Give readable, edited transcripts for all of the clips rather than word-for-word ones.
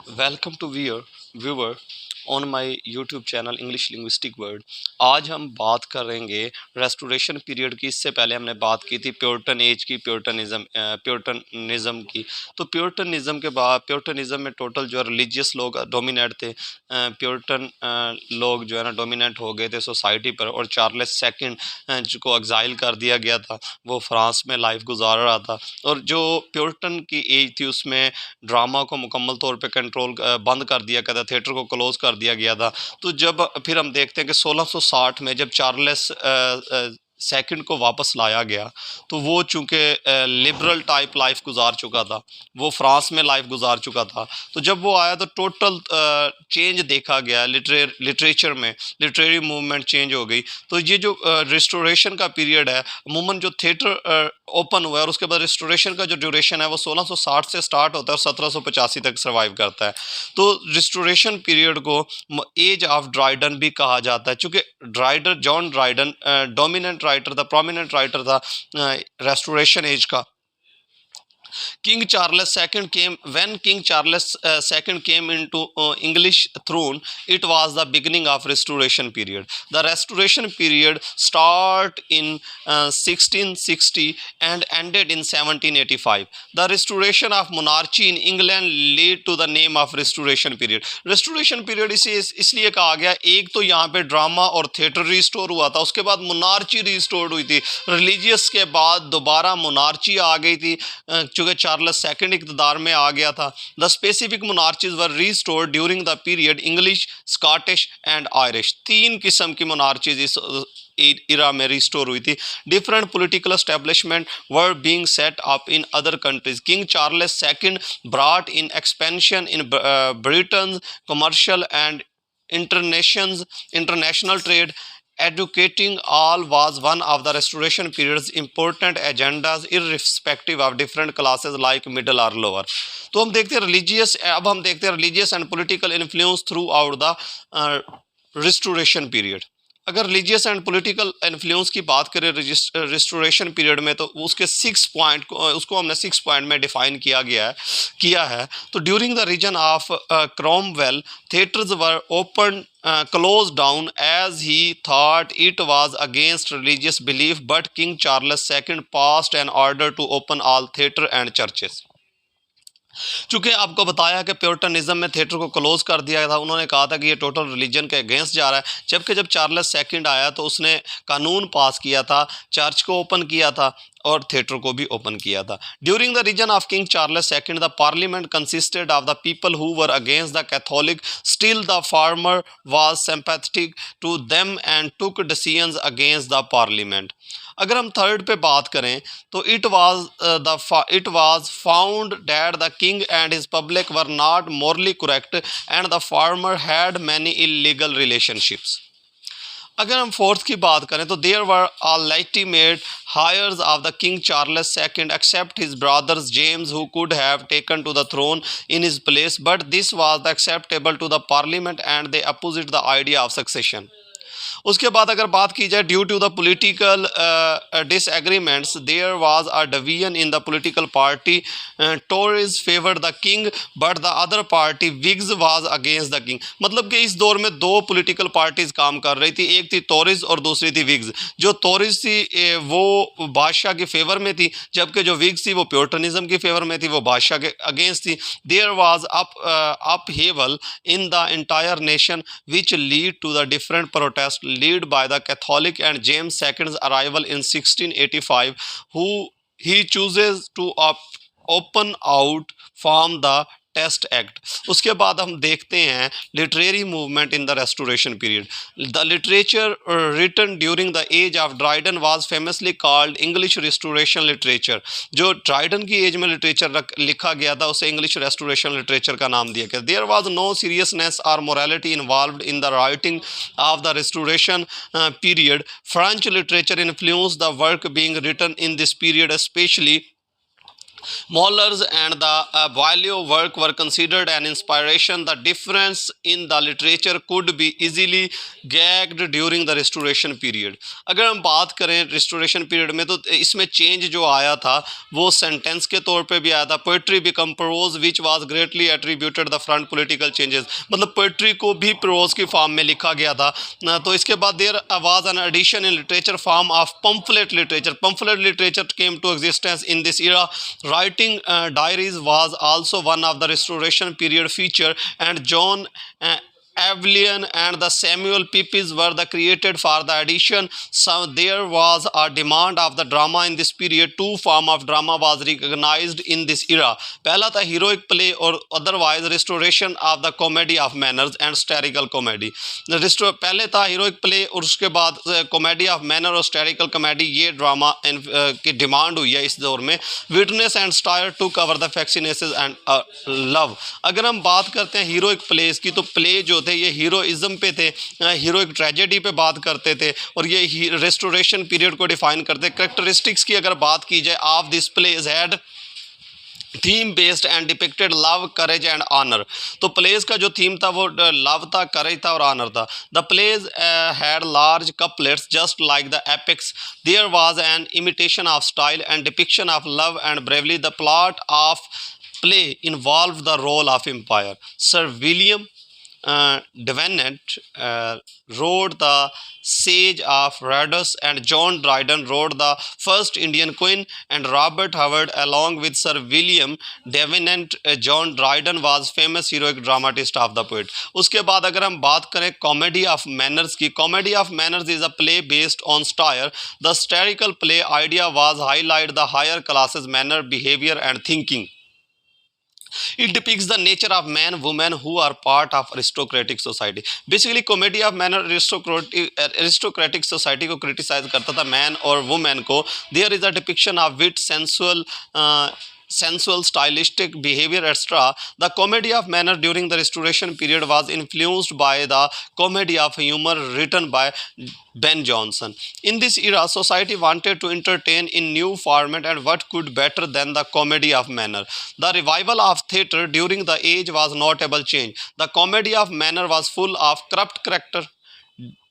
Welcome to viewer on my YouTube channel English linguistic word. आज हम बात करेंगे रेस्टोरेशन पीरियड की। इससे पहले हमने बात की थी प्योरिटन एज की, प्योरिटनिज्म की। तो प्योरिटनिज्म के बाद प्योरिटनिज्म में टोटल जो रिलीजियस लोग डोमिनेट थे, प्योरिटन लोग जो है ना डोमिनेट हो गए थे सोसाइटी पर। और चार्ल्स सेकंड को एग्जाइल कर दिया गया था, वो फ्रांस में लाइफ गुजार रहा था। और जो प्योरिटन की एज थी उसमें ड्रामा को मुकम्मल तौर पे कंट्रोल बंद कर दिया गया था, थिएटर को क्लोज कर दिया गया था। तो जब फिर हम देखते हैं कि 1660 में जब चार्ल्स सेकंड को वापस लाया गया, तो वो चूंकि लिबरल टाइप लाइफ गुजार चुका था, वो फ्रांस में लाइफ गुजार चुका था। तो जब वो आया तो टोटल चेंज देखा गया लिटरेचर में, लिटरेरी मूवमेंट चेंज हो गई। तो ये जो रिस्टोरेशन का पीरियड है, अमूमन जो थिएटर ओपन हुआ है और उसके बाद रिस्टोरेशन का जो ड्यूरेशन है वो 1660 से स्टार्ट होता है और 1785 तक सर्वाइव करता है। तो रिस्टोरेशन पीरियड को एज ऑफ ड्राइडन भी कहा जाता है, चूँकि जॉन ड्राइडन डोमिनेंट राइटर था, प्रोमिनेंट राइटर था रेस्टोरेशन एज का। King Charles II came when King Charles II came into English throne. It was the beginning of Restoration period. The Restoration period start in 1660 and ended in 1785. The restoration of monarchy in England lead to the name of Restoration period. Restoration period इसलिए कहा गया, एक तो यहाँ पे drama और theatre restore हुआ था, उसके बाद मोनार्ची रिस्टोर हुई थी। रिलीजियस के बाद दोबारा मोनार्ची आ गई थी, चूँकि चार्ल्स सेकंड इक़्तिदार में आ गया था। The specific monarchies were restored during the period English, Scottish and Irish. तीन किस्म की मोनार्चीज इस इरा में रिस्टोर हुई थी। Different political establishment were being set up in other countries. King Charles second brought in expansion in Britain, commercial and international trade. Educating all was one of the restoration period's important agendas, irrespective of different classes like middle or lower. तो हम देखते हैं religious, अब हम देखते हैं religious and political influence through out the restoration period. अगर religious and political influence की बात करें रिस्टोरेशन पीरियड में, तो उसके 6 पॉइंट उसको हमने 6 पॉइंट में डिफाइन किया है। तो during the reign of Cromwell, theatres were open closed down as he thought it was against religious belief, but King Charles II passed an order to open all theatre and churches. चूंकि आपको बताया कि प्योरिटनिज्म में theatre को close कर दिया था, उन्होंने कहा था कि ये टोटल रिलीजन के अगेंस्ट जा रहा है। जबकि जब चार्ल्स सेकंड आया तो उसने कानून पास किया था, चर्च को ओपन किया था और थिएटर को भी ओपन किया था। During the reign of King Charles second, the parliament consisted of the people who were against the Catholic, still the former was sympathetic to them and took decisions against the parliament. अगर हम third पे बात करें तो it was found that the king and his public were not morally correct and the former had many illegal relationships. अगर हम fourth की बात करें तो there were legitimate heirs of the King Charles II except his brothers James, who could have taken to the throne in his place, but this was acceptable to the parliament and they opposed the idea of succession. उसके बाद अगर बात की जाए, due to the political disagreements there was a division in the political party. Tories favoured the king but the other party Whigs was against the king. मतलब कि इस दौर में दो पॉलिटिकल पार्टीज काम कर रही थी, एक थी टोरीज और दूसरी थी विग्स। जो टोरीज थी वो बादशाह के फेवर में थी, जबकि जो विग्स थी वो प्योरिटनिज्म के फेवर में थी, वो बादशाह के अगेंस्ट थी। There was upheaval in the entire nation which lead to the different protest led by the Catholic and James II's arrival in 1685, who he chooses to open out from the test act. उसके बाद हम देखते हैं literary movement in the restoration period. The literature written during the age of Dryden was famously called English restoration literature. जो Dryden की age में literature लिखा गया था उसे इंग्लिश रेस्टोरेशन लिटरेचर का नाम दिया गया। देयर वाज नो सीरियसनेस और morality involved in the writing of the restoration period. French literature influenced the work being written in this period, specially Molars and the Boileau work were considered an inspiration. The difference in the literature could be easily gagged during the restoration period. अगर हम बात करें restoration period में तो इसमें change जो आया था वो sentence के तौर पे भी आया था. Poetry became prose which was greatly attributed the front political changes. मतलब poetry को भी prose की form में लिखा गया था. तो इसके बाद there was an addition in literature form of pamphlet literature. Pamphlet literature came to existence in this era. Writing diaries was also one of the restoration period feature, and John Evelyn and the Samuel Pepys were the created for the edition. So there was a demand of the drama in this period. Two form of drama was recognized in this era. पहला था heroic play और otherwise restoration of the comedy of manners and satirical comedy. पहले था heroic play और उसके बाद comedy of manner और satirical comedy. ये ड्रामा की डिमांड हुई है इस दौर में. Witness and Style took over the fascinations and love. अगर हम बात करते हैं heroic plays की तो play जो थे ये हीरोइज्म पे थे, हीरोइक ट्रेजेडी पे बात करते थे और ये रेस्टोरेशन पीरियड को डिफाइन करते. करेक्टरिस्टिक्स की अगर बात की जाए of this plays had theme based and depicted love courage and honour. तो प्लेज का जो थीम था वो लव था, करेज था और ऑनर था. The plays had large couplets just like the epics. There was an imitation of style and depiction of love and bravely. The plot of play involved the role of empire. Sir William Dryden wrote the Sage of Rhodes, and John Dryden wrote the First Indian Queen, and Robert Howard along with Sir William Davenant. John Dryden was famous heroic dramatist of the poet. उसके बाद अगर हम बात करें Comedy of Manners की, Comedy of Manners is a play based on satire. The satirical play idea was highlight the higher classes manner, behavior and thinking. It depicts the nature of man, woman who are part of aristocratic society. Basically, comedy of man aristocratic society को criticize करता था man और woman को. There is a depiction of wit, sensual, stylistic behavior, etc. The comedy of manner during the Restoration period was influenced by the comedy of humor written by Ben Jonson. In this era, society wanted to entertain in new format, and what could better than the comedy of manner? The revival of theatre during the age was notable change. The comedy of manner was full of corrupt character,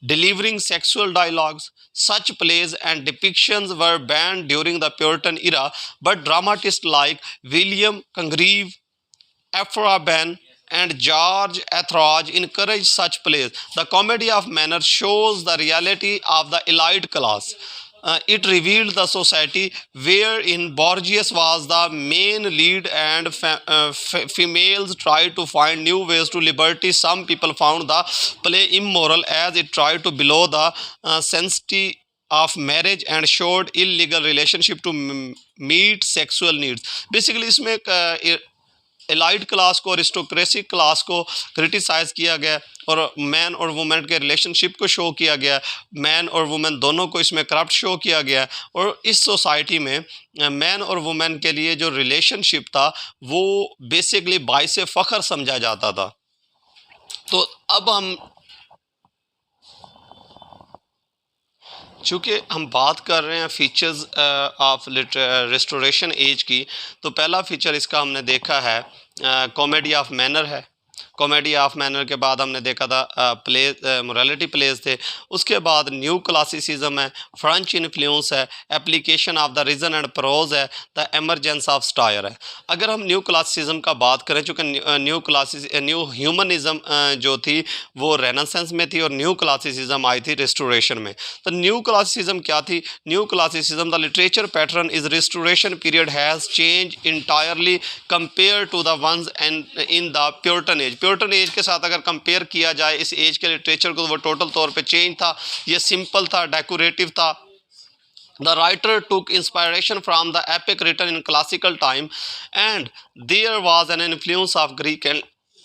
delivering sexual dialogues. Such plays and depictions were banned during the Puritan era, but dramatists like William Congreve, Ephra Ben, and George Etheridge encouraged such plays. The comedy of manner shows the reality of the elite class. It revealed the society wherein Borgias was the main lead and females tried to find new ways to liberty. Some people found the play immoral as it tried to below the sanctity of marriage and showed illegal relationship to meet sexual needs. Basically इसमें एक elite class को, aristocracy class को criticise किया गया और man और women के relationship को शो किया गया. मैन और वुमेन दोनों को इसमें करप्ट शो किया गया और इस सोसाइटी में मैन और वुमेन के लिए जो रिलेशनशिप था वो बेसिकली बाइस फ़ख्र समझा जाता था. तो अब हम चूँकि हम बात कर रहे हैं फ़ीचर्स ऑफ रेस्टोरेशन एज की, तो पहला फ़ीचर इसका हमने देखा है कॉमेडी ऑफ मैनर है. कॉमेडी ऑफ मैनर के बाद हमने देखा था प्ले मोरालिटी प्लेज थे. उसके बाद न्यू क्लासिसिज्म है, फ्रेंच इन्फ्लुएंस है, application of the reason and prose है, द एमरजेंस ऑफ स्टायर है. अगर हम न्यू क्लासिसिज्म का बात करें, चूँकि न्यू ह्यूमनिज्म जो थी वो रेनेसेंस में थी और न्यू क्लासिसिज्म आई थी रेस्टोरेशन में. तो न्यू क्लासिसिज्म क्या थी? New classicism, the literature pattern is restoration period has change entirely compare to the ones and in the Puritan age. Puritan age के साथ अगर कंपेयर किया जाए इस एज के लिटरेचर को, तो वो टोटल तौर पे चेंज था. ये सिंपल था, डेकोरेटिव था. The writer took inspiration from the epic written in classical time, and there was an influence of Greek and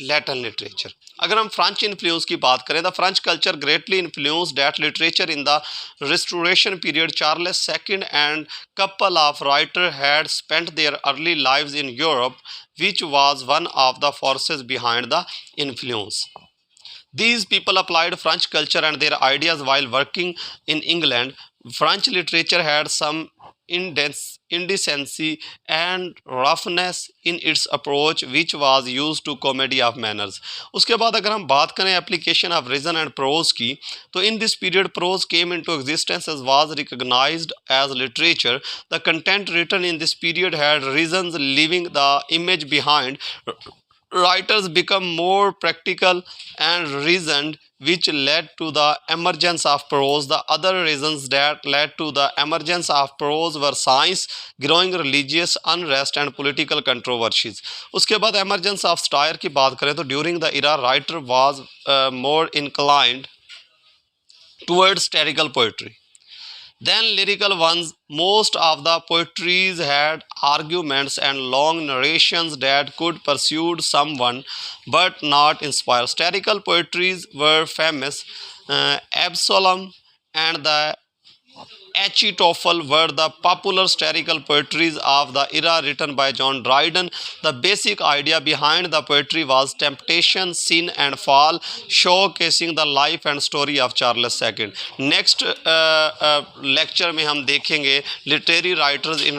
Latin literature. अगर हम फ्रेंच इन्फ्लुएंस की बात करें, the French culture greatly influenced that literature in the restoration period. Charles second and couple of writers had spent their early lives in Europe, which was one of the forces behind the influence. These people applied French culture and their ideas while working in England. French literature had some indecency and roughness in its approach which was used to comedy of manners. उसके बाद अगर हम बात करें application of reason and prose की, तो in this period prose came into existence as was recognized as literature. The content written in this period had reasons leaving the image behind. Writers become more practical and reasoned, which led to the emergence of prose. The other reasons that led to the emergence of prose were science, growing religious unrest and political controversies. उसके बाद emergence of style की बात करें तो during the era writer was more inclined towards satirical poetry than lyrical ones. Most of the poetries had arguments and long narrations that could persuade someone but not inspire. Satirical poetries were famous. Absalom and the Achitophel were the popular satirical poetries of the era written by John Dryden. The basic idea behind the poetry was temptation, sin and fall, showcasing the life and story of Charles II. Next lecture में हम देखेंगे literary writers in